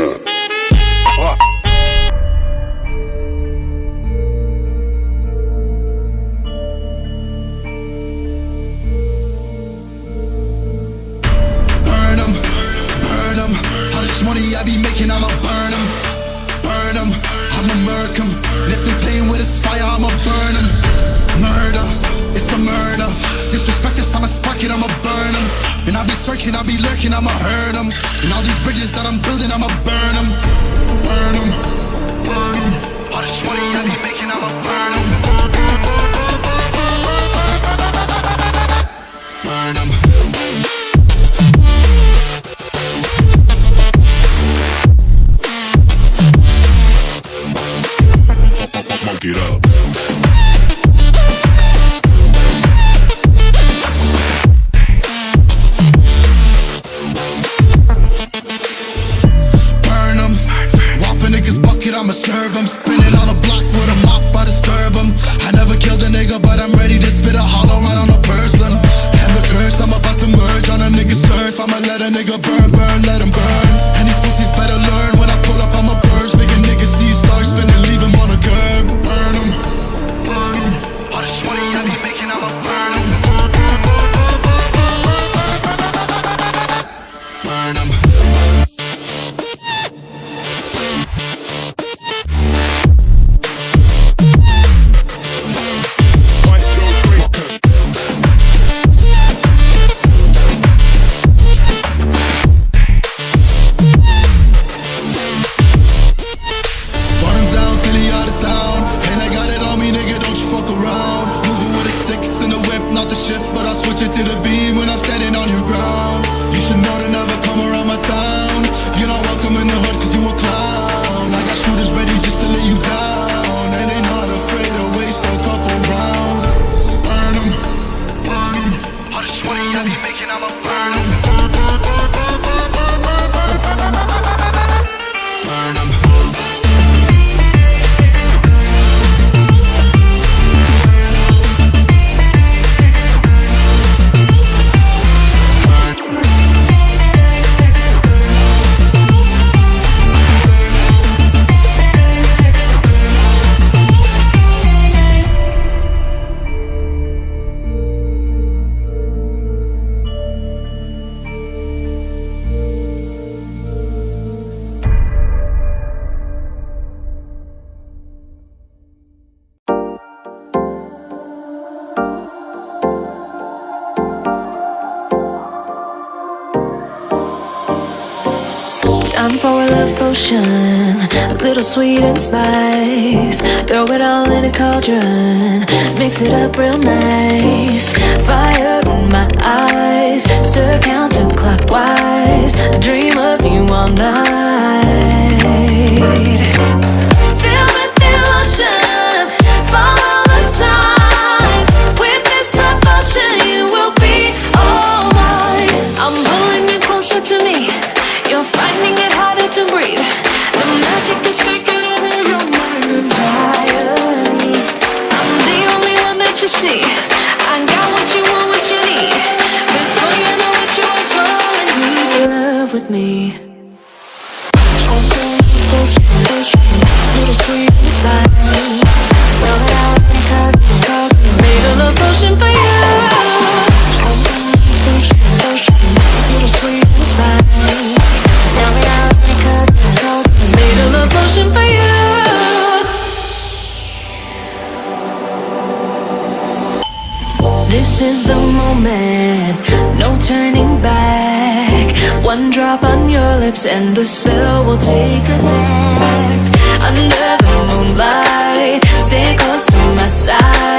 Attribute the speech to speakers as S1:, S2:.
S1: up.
S2: Burn 'em. All this money I be making, I'ma burn 'em. Burn 'em, I'ma murk 'em. And if they playing with this fire, I'ma burn 'em. Murder, it's a murder. Disrespect us, I'ma spark it, I'ma burn 'em. And I'll be searching, I'll be lurking, I'ma hurt 'em. And all these bridges that I'm building, I'ma burn 'em. Burn 'em, burn 'em. All this money I be making, I'ma burn 'em. Burn 'em.
S1: Smoke it up.
S2: Burn 'em. Whop a nigga's bucket, I'ma serve 'em. Spinning on a block with a mop, I disturb 'em. I never killed a nigga, but I'm ready to spit a hollow right on a person. And the curse, I'm about to merge on a nigga's turf. I'ma let a nigga burn, burn, let him burn. And these pussies better learn. When I pull up, I'ma burst. Make a nigga see stars spinning, leave him on a curb. Burn 'em, burn 'em. All this money I be making, I'ma burn 'em. Burn 'em. But I'll switch it to the beam when I'm standing on your ground. You should know to never come around my town. You're not welcome in the hood cause you a clown. I got shooters ready just to lay you down. And they not afraid to waste a couple rounds. Burn 'em, burn 'em. All this money I be making, I'ma burn 'em. Burn 'em.
S3: Time for a love potion, a little sweet and spice. Throw it all in a cauldron, mix it up real nice. Fire in my eyes, stir counterclockwise. I dream of you all night. Feel with devotion, follow the signs. With this devotion, you will be all mine. I'm pulling you closer to me. You're finding it harder to breathe. The magic is taking over your mind entirely. I'm the only one that you see. I got what you want, what you need. Before you know it, you are falling deep in love with me. Little sweet spice. Made a love potion for you. Little sweet spice. Made a love potion for you. This is the moment, no turning back. One drop on your lips and the spell will take effect. Under the moonlight, stay close to my side.